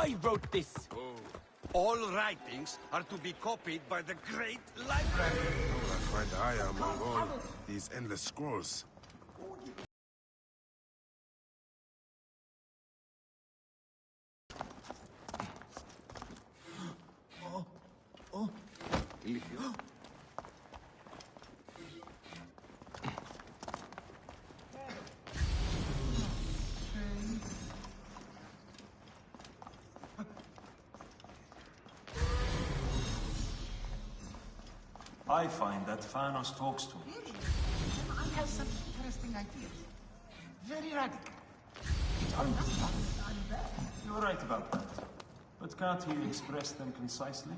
I wrote this! Oh. All writings are to be copied by the great library! I find Aya among all these endless scrolls. I find that Thanos talks too much. I have some interesting ideas. Very radical. It's almost unbearable. You're right about that. But can't he express them concisely?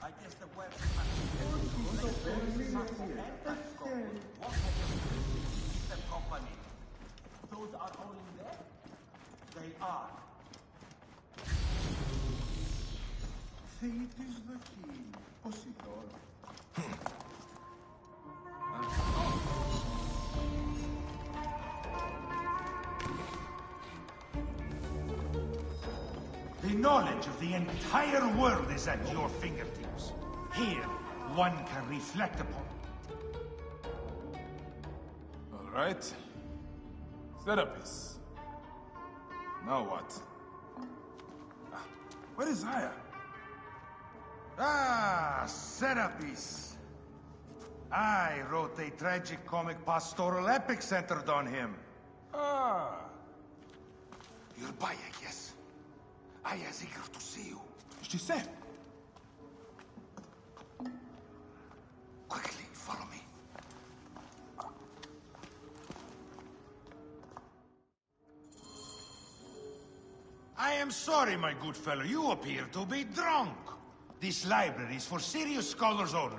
I guess the web... company. Those are all in there? They are. Fate is the key. Positor. The knowledge of the entire world is at your fingertips. Here, one can reflect upon it. All right. Serapis. Now what? Where is Aya? Ah, Serapis. I wrote a tragic comic pastoral epic centered on him. Ah. You're by, I guess. Aya's eager to see you. She said. Quickly, follow me. I am sorry, my good fellow. You appear to be drunk. This library is for serious scholars only.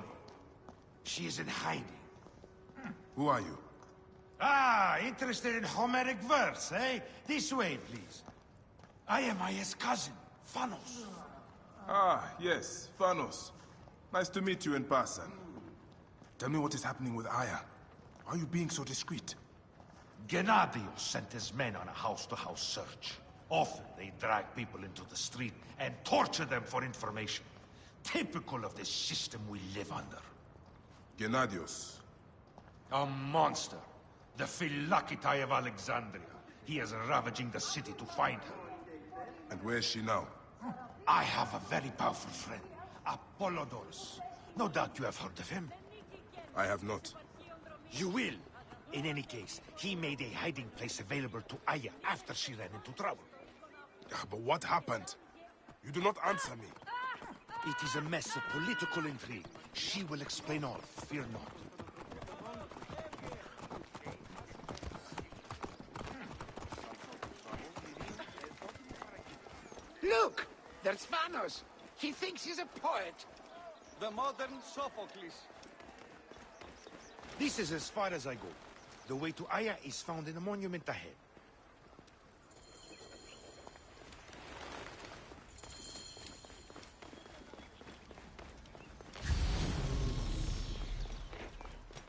She is in hiding. Who are you? Ah, interested in Homeric verse, eh? This way, please. I am Aya's cousin, Thanos. Ah, yes, Thanos. Nice to meet you in person. Tell me what is happening with Aya. Why are you being so discreet? Gennadios sent his men on a house-to-house search. Often they drag people into the street and torture them for information. Typical of the system we live under. Gennadios. A monster. The Philakitae of Alexandria. He is ravaging the city to find her. And where is she now? I have a very powerful friend, Apollodorus. No doubt you have heard of him. I have not. You will. In any case, he made a hiding place available to Aya after she ran into trouble. But what happened? You do not answer me. It is a mess of political intrigue. She will explain all, fear not. Look! There's Thanos! He thinks he's a poet! The modern Sophocles. This is as far as I go. The way to Aya is found in the monument ahead.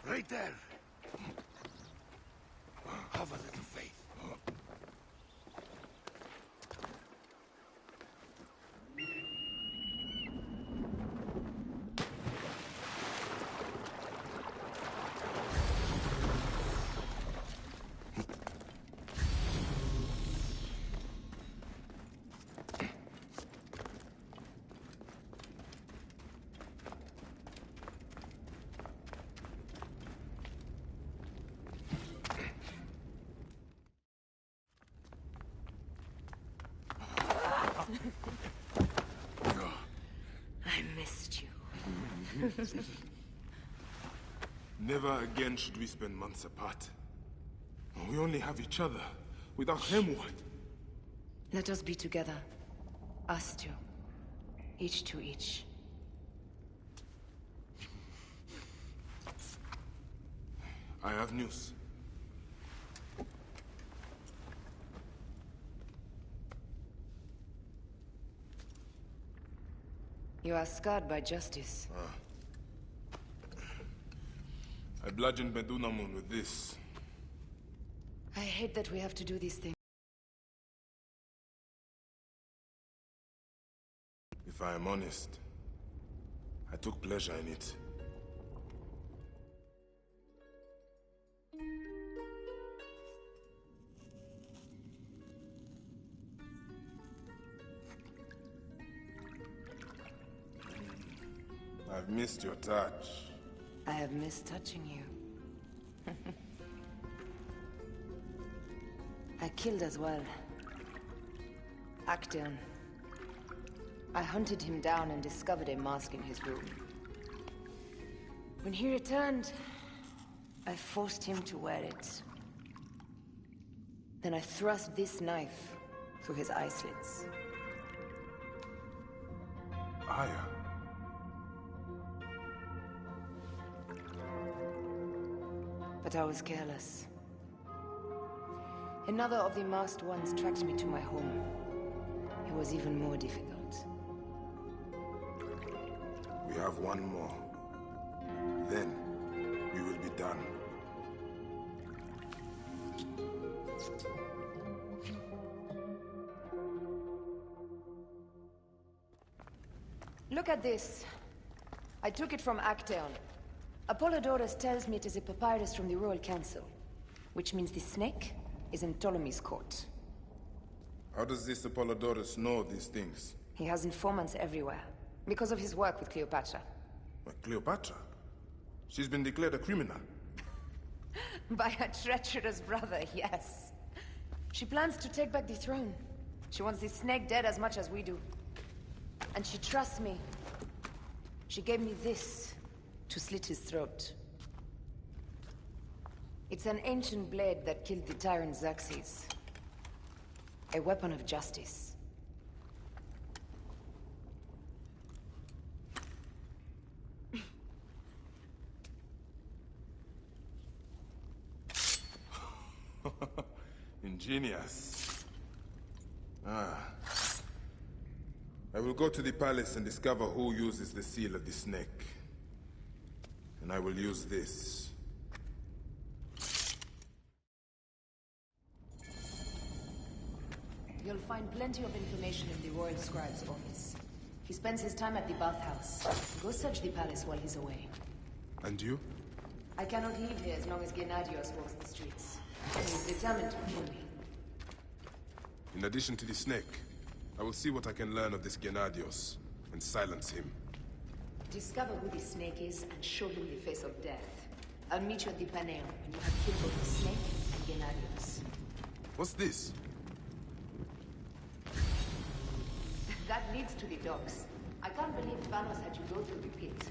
Right there. Have a little faith. I missed you. Never again should we spend months apart. We only have each other. Without him, what? Let us be together. Us two. Each to each. I have news. You are scarred by justice. I bludgeoned Medunamun with this. I hate that we have to do these things. If I am honest, I took pleasure in it. I've missed your touch. I have missed touching you. I killed as well. Actaeon. I hunted him down and discovered a mask in his room. When he returned, I forced him to wear it. Then I thrust this knife through his eye slits. Aya. But I was careless. Another of the masked ones tracked me to my home. It was even more difficult. We have one more. Then, we will be done. Look at this. I took it from Actaeon. Apollodorus tells me it is a papyrus from the Royal Council, which means the snake is in Ptolemy's court. How does this Apollodorus know these things? He has informants everywhere, because of his work with Cleopatra. But Cleopatra? She's been declared a criminal. By her treacherous brother, yes. She plans to take back the throne. She wants the snake dead as much as we do. And she trusts me. She gave me this to slit his throat. It's an ancient blade that killed the tyrant Xerxes. A weapon of justice. Ingenious. I will go to the palace and discover who uses the seal of the snake. And I will use this. You'll find plenty of information in the Royal Scribe's office. He spends his time at the bathhouse. Go search the palace while he's away. And you? I cannot leave here as long as Gennadios walks the streets. He's determined to kill me. In addition to the snake, I will see what I can learn of this Gennadios and silence him. Discover who the snake is and show him the face of death. I'll meet you at the Paneum when you have killed both the snake and Gennadios. What's this? That leads to the docks. I can't believe Thanos had you go through the pit.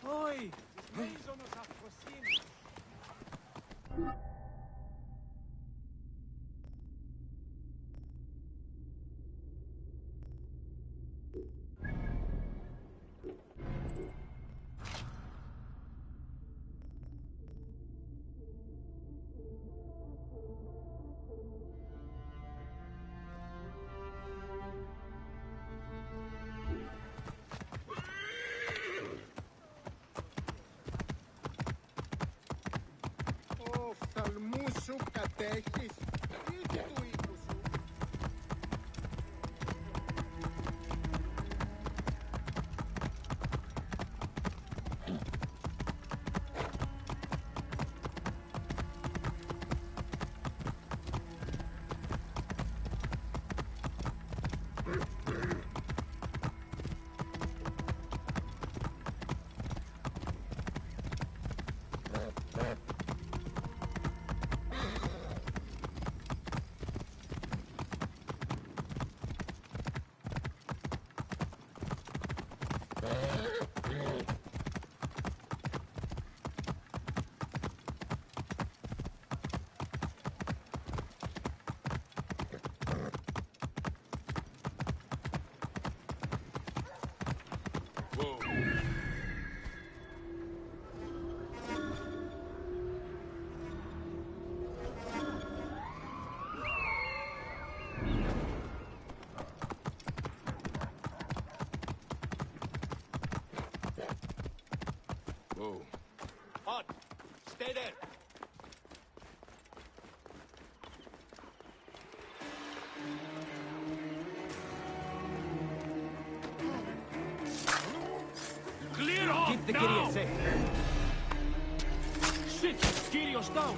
Oi! Τις αφροσύνη. Οφθαλμούς σου κατέχεις ή του οίκου σου. Whoa. Hot! Stay there! Clear off Keep the now! Kyrie safe. Shit! Kyrio's down!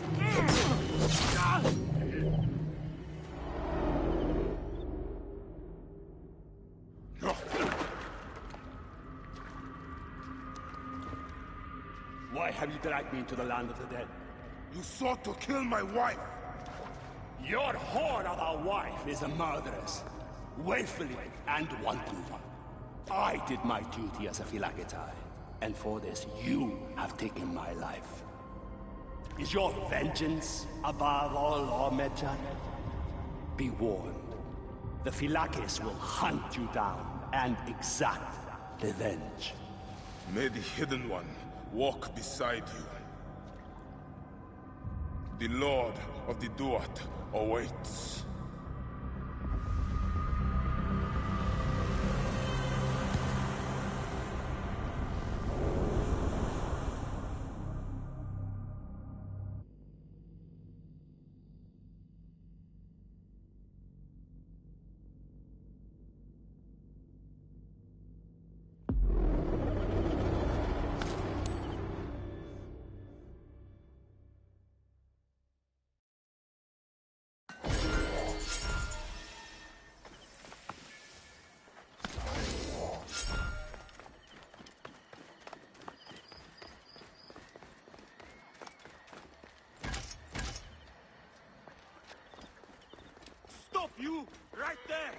Why have you dragged me into the land of the dead? You sought to kill my wife! Your whore of a wife is a murderess, willfully and wantonly. I did my duty as a Phylakitai, and for this you have taken my life. Is your vengeance above all law, Medjan? Be warned. The Phylakis will hunt you down and exact revenge. May the Hidden One walk beside you. The Lord of the Duat awaits. Stop you! Right there!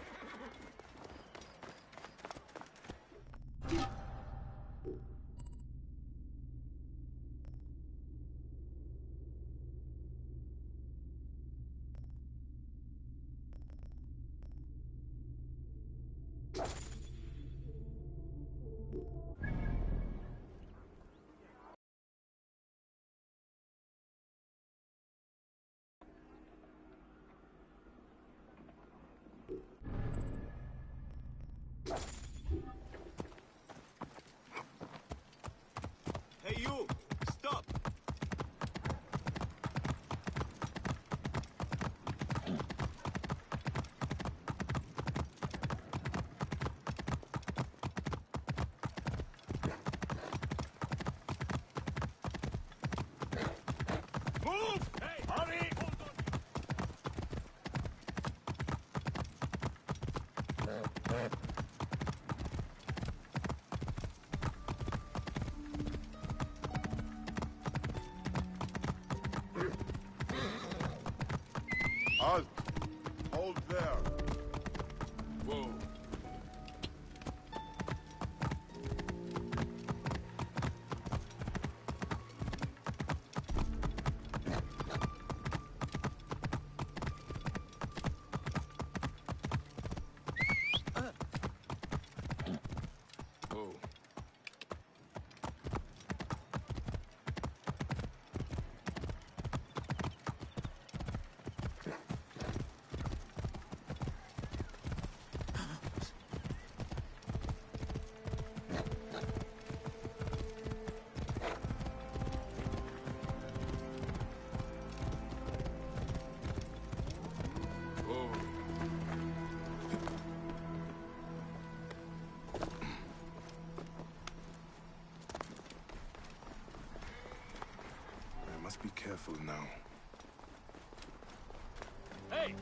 Hey you! Stop! Move! Hey! Hurry! Hold on! Halt! Hold there! Whoa. Oh. I must be careful now. Hey!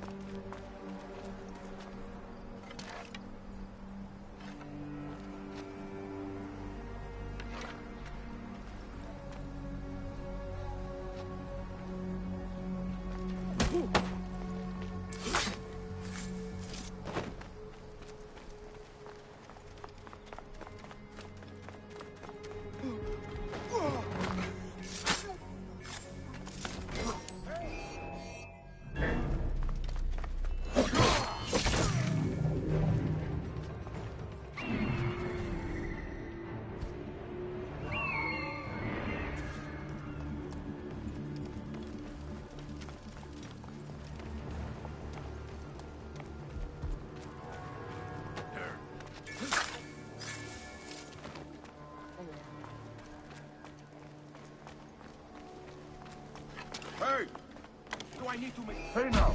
need to make... Hey now!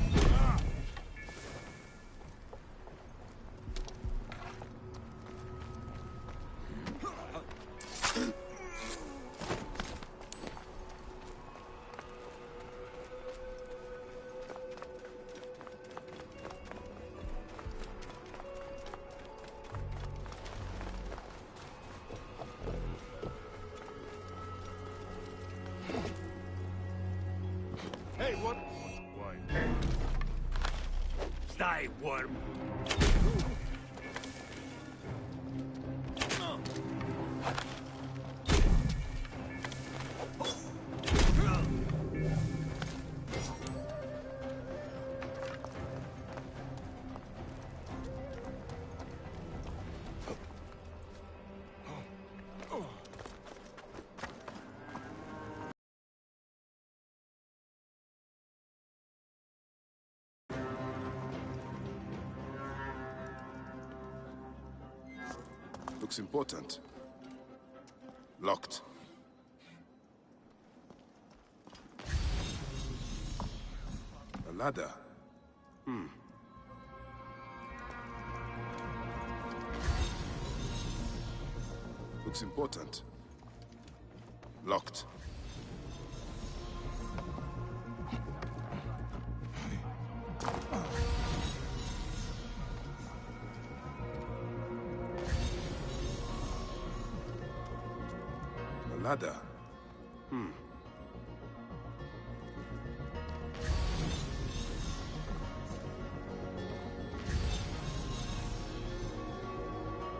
Hey, what? Die, worm. Looks important. Locked. A ladder. Looks important. Locked. A ladder.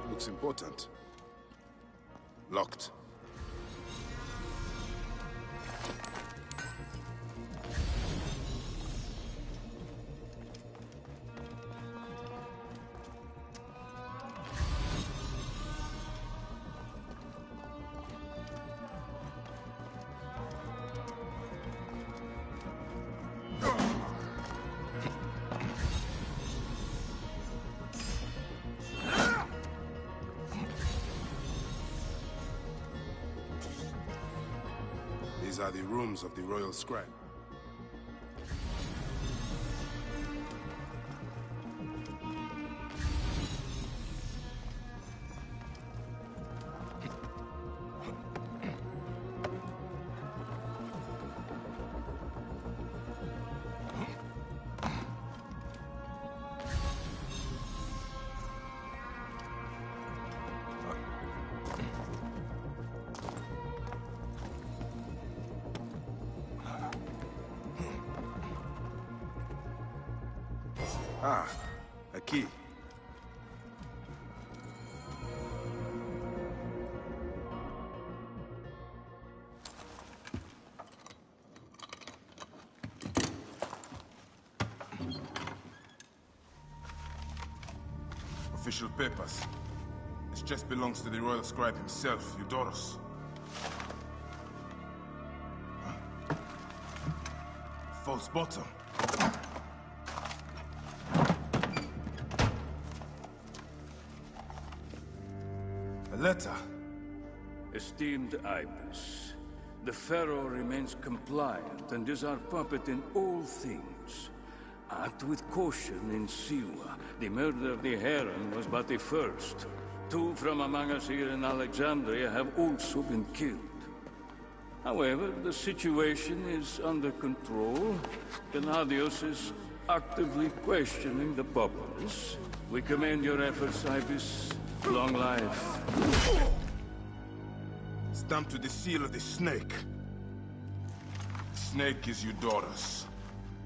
Looks important. Locked. These are the rooms of the Royal Scribe. Ah, a key. Official papers. This chest belongs to the Royal Scribe himself, Eudoros. False bottom. A letter. Esteemed Ibis, the Pharaoh remains compliant and is our puppet in all things. Act with caution in Siwa. The murder of the Heron was but the first. 2 from among us here in Alexandria have also been killed. However, the situation is under control. Gennadios is actively questioning the populace. We commend your efforts, Ibis. Long life. Stamped with the seal of the snake. The snake is Eudoros,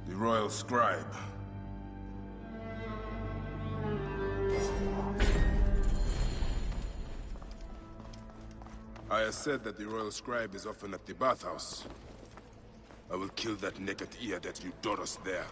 the Royal Scribe. Aya said that the Royal Scribe is often at the bathhouse. I will kill that naked ear that Eudoros there.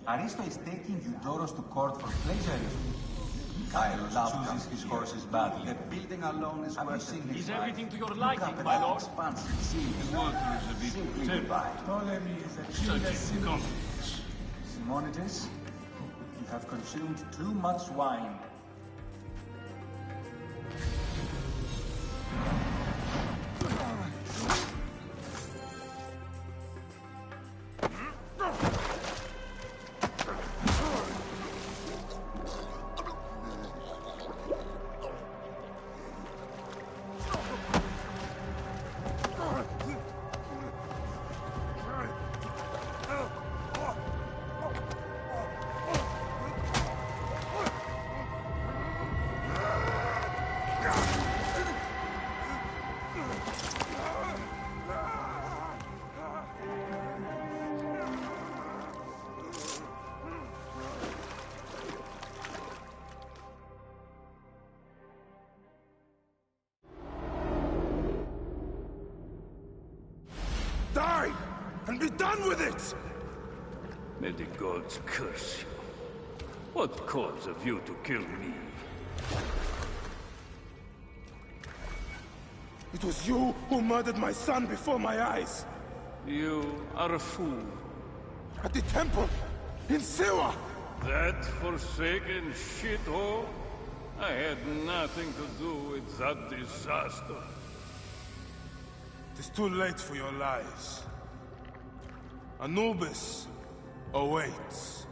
Aristo is taking Eudoros to court for plagiarism. Mikhailos chooses his horses badly. The building alone is worth it. Is everything to your liking, my lord? The water is a bit tepid. Ptolemy is a Such genius. is confidence. Simonides, you have consumed too much wine. Die! And be done with it! May the gods curse you. What cause have you to kill me? It was you who murdered my son before my eyes! You are a fool. At the temple! In Siwa! That forsaken shithole? I had nothing to do with that disaster. It is too late for your lies. Anubis awaits.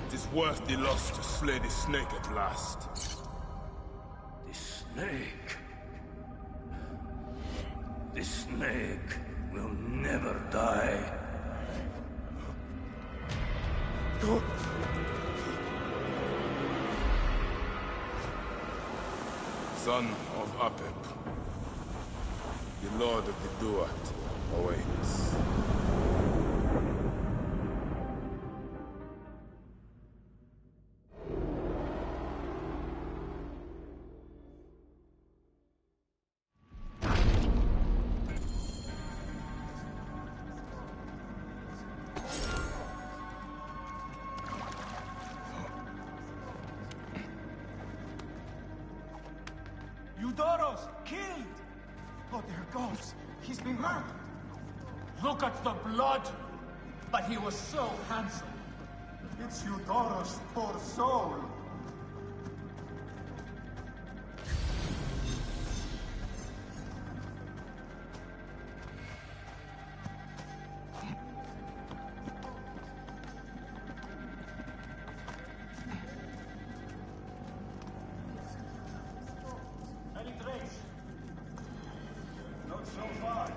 It is worth the loss to slay the snake at last. The snake. The snake will never die. Son of Apep, the Lord of the Duat awaits. Eudoros, killed! Oh, dear gods, he's been murdered. Look at the blood! But he was so handsome. It's Eudoros, poor soul. Any trace? Not so far.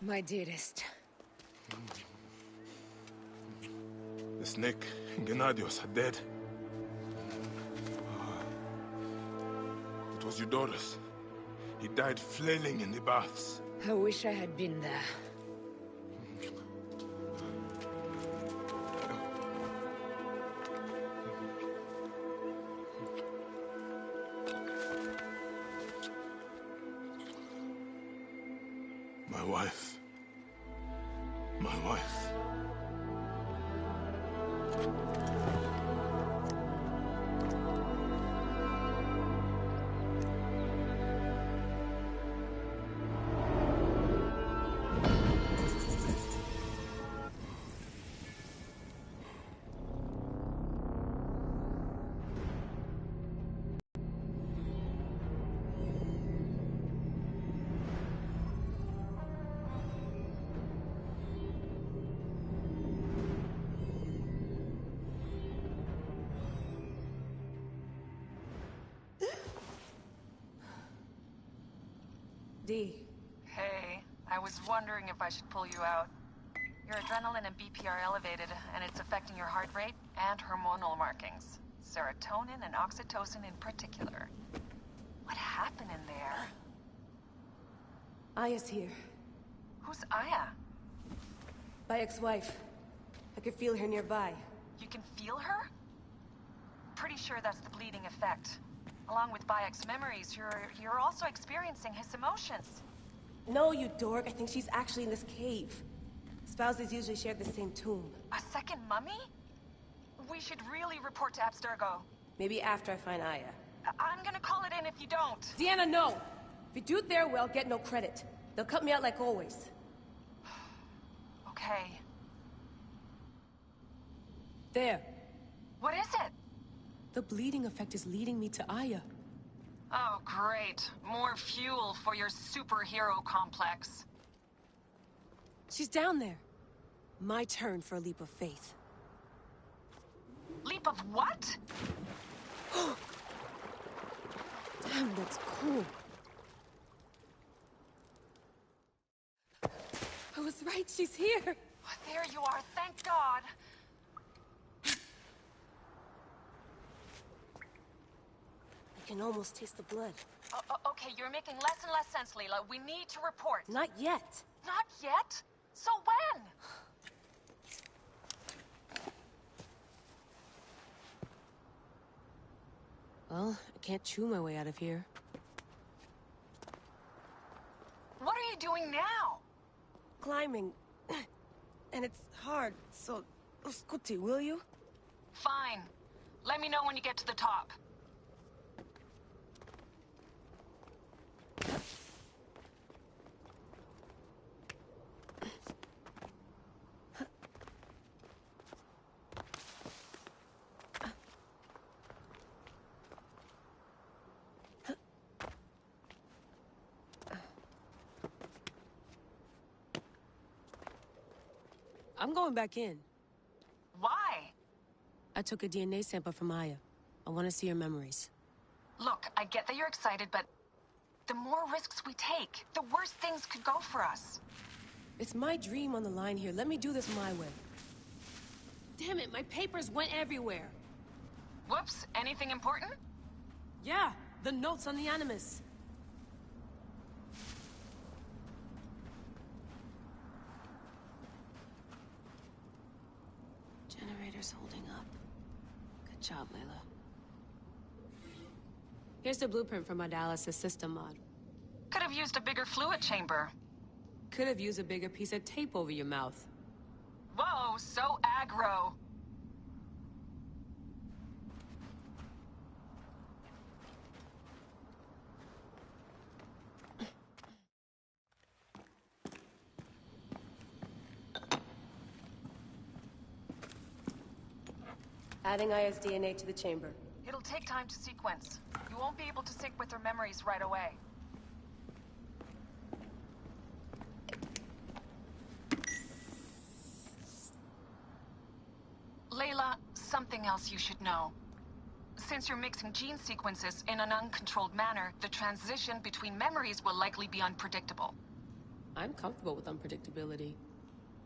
My dearest. The snake, Gennadios, are dead. It was Eudoros. He died flailing in the baths. I wish I had been there. My wife. My wife. Dee. Hey, I was wondering if I should pull you out. Your adrenaline and BP are elevated, and it's affecting your heart rate and hormonal markings. Serotonin and oxytocin in particular. What happened in there? Aya's here. Who's Aya? My ex-wife. I could feel her nearby. You can feel her? Pretty sure that's the bleeding effect. Along with Bayek's memories, you're also experiencing his emotions. No, you dork. I think she's actually in this cave. Spouses usually share the same tomb. A second mummy? We should really report to Abstergo. Maybe after I find Aya. I'm gonna call it in if you don't. Deanna, no! If you do it their way, I'll get no credit. They'll cut me out like always. Okay. There. What is it? The bleeding effect is leading me to Aya. Oh, great. More fuel for your superhero complex. She's down there. My turn for a leap of faith. Leap of what? Damn, that's cool. I was right, she's here. There you are, thank God. I can almost taste the blood. Okay, you're making less and less sense, Leila. We need to report. Not yet. Not yet? So when? Well, I can't chew my way out of here. What are you doing now? Climbing. And it's hard, so... Scuti, will you? Fine. Let me know when you get to the top. I'm going back in. Why? I took a DNA sample from Aya. I want to see her memories. Look, I get that you're excited, but the more risks we take, the worse things could go for us. It's my dream on the line here. Let me do this my way. Damn it, my papers went everywhere. Whoops, anything important? Yeah, the notes on the Animus. Generator's holding up. Good job, Layla. Here's the blueprint for my dialysis system mod. Could have used a bigger fluid chamber. Could have used a bigger piece of tape over your mouth. Whoa, so aggro. Adding Aya's DNA to the chamber. It'll take time to sequence. You won't be able to sync with her memories right away. Layla, something else you should know. Since you're mixing gene sequences in an uncontrolled manner, the transition between memories will likely be unpredictable. I'm comfortable with unpredictability.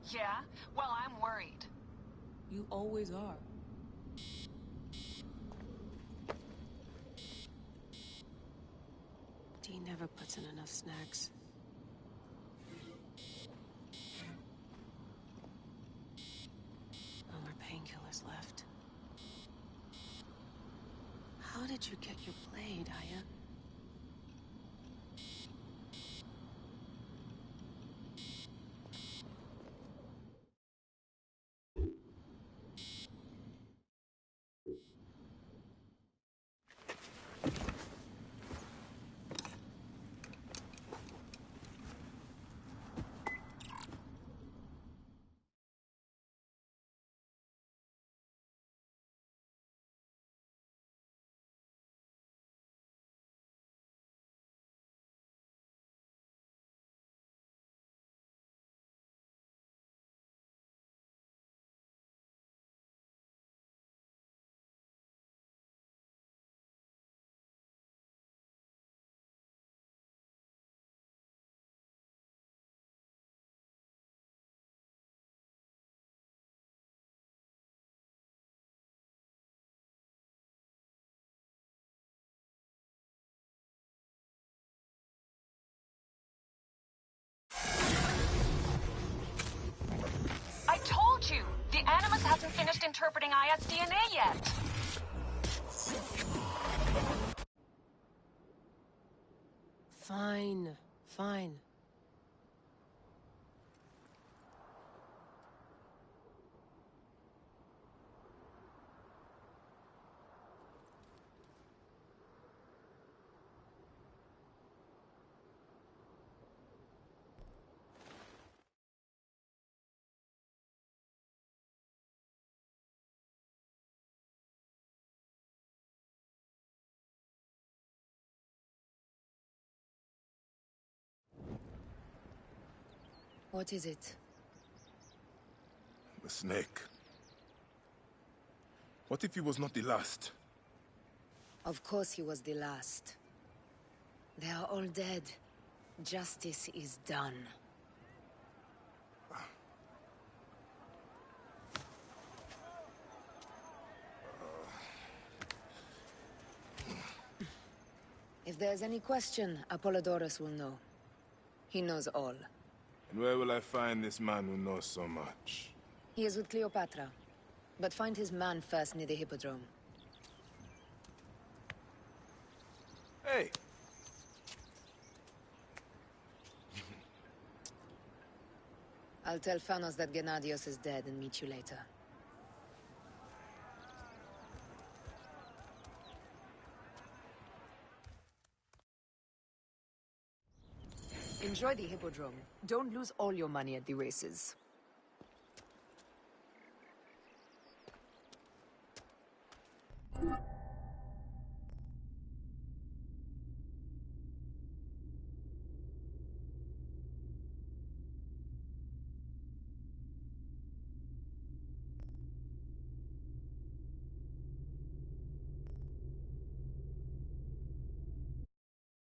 Yeah? Well, I'm worried. You always are. Dee never puts in enough snacks. No more painkillers left. How did you get your blade, Aya? I told you! The Animus hasn't finished interpreting Aya's DNA yet! Fine, fine. What is it? The snake. What if he was not the last? Of course he was the last. They are all dead. Justice is done. If there's any question, Apollodorus will know. He knows all. And where will I find this man who knows so much? He is with Cleopatra. But find his man first near the Hippodrome. Hey! I'll tell Phanos that Gennadios is dead and meet you later. Enjoy the Hippodrome. Don't lose all your money at the races.